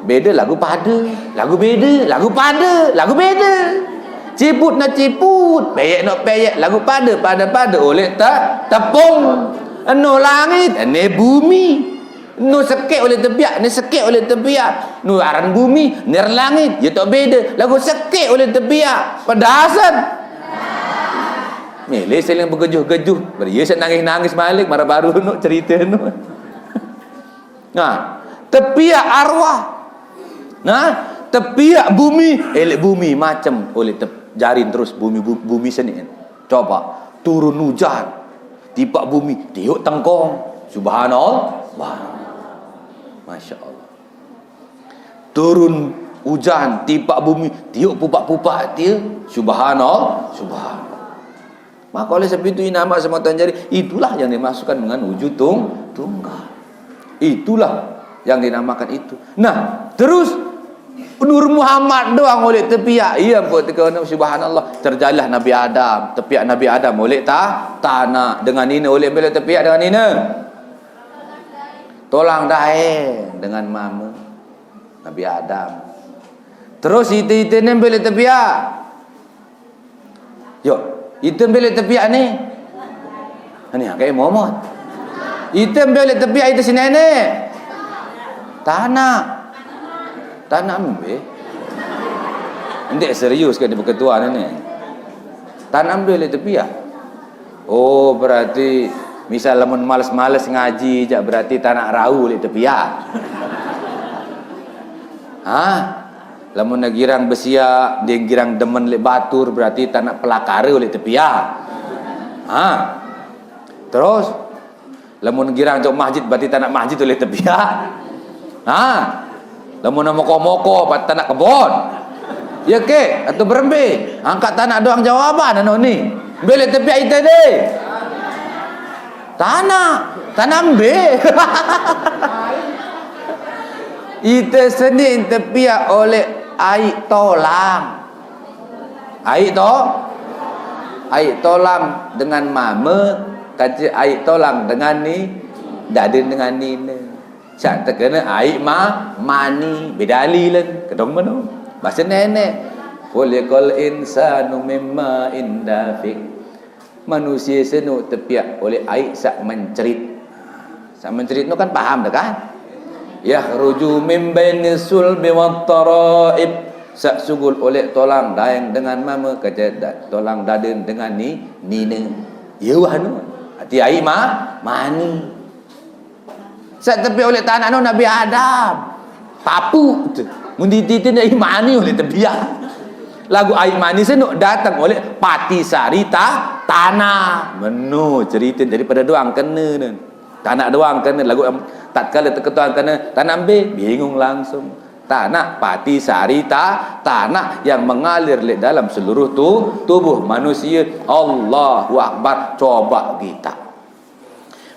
beda lagu pada lagu beda lagu pada lagu beda ciput nak ciput peyek nak peyek lagu pada oleh tepung no langit ne bumi no sekek oleh tepiak ne sekek oleh tepiak no aran bumi ne langit ya tak beda lagu sekek oleh tepiak pedasan milih seling bergejuh-gejuh beri saya nangis balik marah baru no cerita no nah tepiak arwah. Nah, tepiak bumi, elek bumi macam oleh jarin terus bumi seni. Coba turun hujan, tipak bumi, tiuk tengkong. Subhanallah. Masya Allah. Turun hujan, tipak bumi, tiuk pupak-pupak dia. Subhanallah. Maka oleh sebab itu nama sama Tuan Jari, itulah yang dimasukkan dengan wujud tunggal. Itulah yang dinamakan itu. Nah, terus Nur Muhammad doang oleh tepiak. Ia buat kerana subhanallah terjalah Nabi Adam, tepiak Nabi Adam oleh tanah dengan ini oleh bela tepiak dengan ini. Tolong dae dengan mama Nabi Adam. Terus itu ni bela tepiak. Yo, itu bela tepiak ni. Ini kayak Muhammad. Itu ambil tepi itu si nenek. Tanah ambil. Ndek serius kan di berketua ni. Tanah ambil tepi ya. Oh, berarti misal lamun males-males ngaji jak berarti tanah rau di tepi ya. Lamun girang besia, dia girang demen lek batur berarti tanah pelakare oleh tepi ya. Terus lamun girang jok masjid berarti tanah masjid oleh tepi ya. Lamun moko-moko pat tanah kebon. Ya ke atau berembe? Angkat tanah doang jawaban anu ni. Beli tepi itu deh. Tanah ambe. Itu seni tepi oleh air tolang. Air tolang dengan mama, kaji air tolang dengan ni, dadin dengan ni. Sak terkena air mani bedali len kedong mano. Bahasa nenek. Khuliqal insanu mimma indafik. Manusia senu tepiak oleh air sak mencerit. Sak mencerit tu kan paham dah kan? Yakhruju min baini sulbi wat taraib. Sak sugul oleh tolang daeng dengan mama kaja tolang dadin dengan nina. Ya wahnu. Hati air mani. Sak tepi oleh tanah no Nabi Adam. Papu tu. Mundi titin air mani oleh tepiak. Lagu air mani senu datang oleh Pati Sarita tanah. Menu cerita daripada doang kena ni. Tanah doang kena lagu tak kala terketuan kena tanah ambil bingung langsung. Tanah Pati Sarita tanah yang mengalir di dalam seluruh tubuh manusia. Allahu Akbar. Coba kita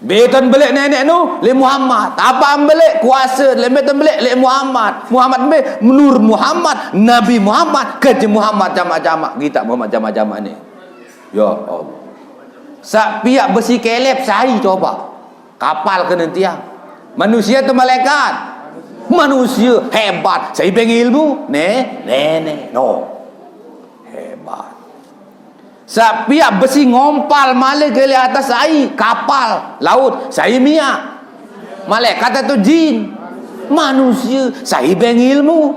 beton belik nenek nu le Muhammad. Apa belik kuasa le beton belik le Muhammad. Muhammad be Nur Muhammad, Nabi Muhammad, kerja Muhammad jamak-jamak kita Muhammad jamak-jamak ni. Ya Allah. Sak piak besi kelep sai coba. Kapal kena tiang. Manusia tu malaikat. Manusia hebat. Saya pengen ilmu, nenek. No. Hebat. Sapiak besi ngompal male ke atas air kapal laut saya miak malaikat tu jin manusia saya beng ilmu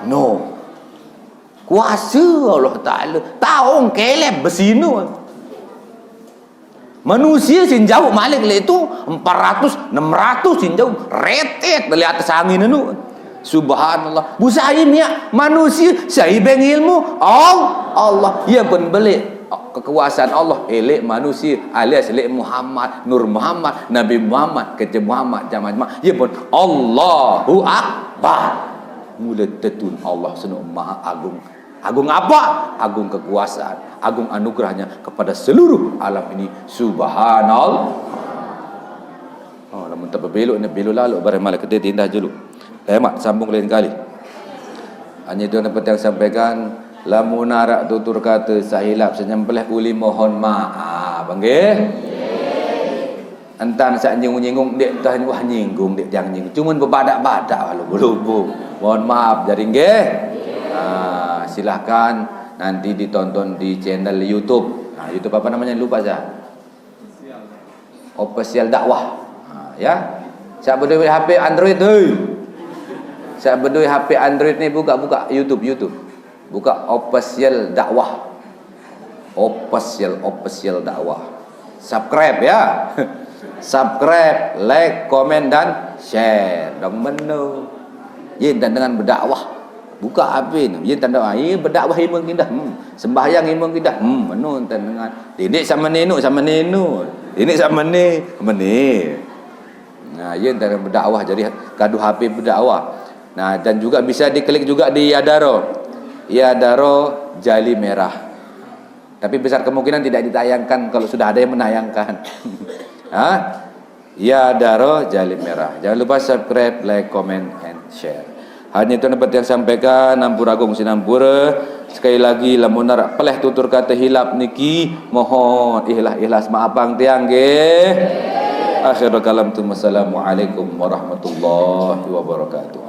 no kuasa Allah Ta'ala tahu kelep besi nu manusia sin jauh malik le itu 400 600 sin jauh retet dari atas angin nu subhanallah bu saya miak manusia saya beng ilmu Allah ia pun belik kekuasaan Allah elek manusia alias elek Muhammad Nur Muhammad Nabi Muhammad kerja Muhammad jamaah ia pun Allahu Akbar mula tetun Allah senu maha agung. Agung apa? Agung kekuasaan, agung anugerahnya kepada seluruh alam ini. Subhanallah. Oh, lamun tak berbelok ni belok lalu barang malah kedai tindah julu. Mak sambung lain kali. Hanya itu dapat yang sampaikan. Lamun arak tutur kata sahilap senyembelih uli mohon maaf. Panggil. Entan sak nyinggung-nyinggung dek tahan wah nyinggung dek jangan nyinggung. Cuman berbadak-badak walau belum. Mohon maaf jadi nggih. Silahkan nanti ditonton di channel YouTube. YouTube apa namanya lupa saya. Official Dakwah. Ya. Siapa berdua HP Android tu? Siapa berdua HP Android ni buka YouTube. Buka Official Dakwah. Official Dakwah. Subscribe ya. Subscribe, like, komen dan share. Dong menu. Yin dan dengan berdakwah. Buka apa ni? Yin tanda ai berdakwah imang kindah. Sembahyang imang kindah. Menu dengan didik sama nenu. Didik sama ni. Nah, yin tanda berdakwah jadi kadu HP berdakwah. Nah, dan juga bisa diklik juga di Yadaro Jali Merah. Tapi besar kemungkinan tidak ditayangkan kalau sudah ada yang menayangkan. Yadaro Jali Merah. Jangan lupa subscribe, like, comment, and share. Hanya itu dapat yang sampaikan. Agung Sinampura. Sekali lagi lamun narak peleh tutur kata hilap niki mohon ikhlas maafang tiang nggih. Akhirul kalam tu. Wassalamualaikum warahmatullahi wabarakatuh.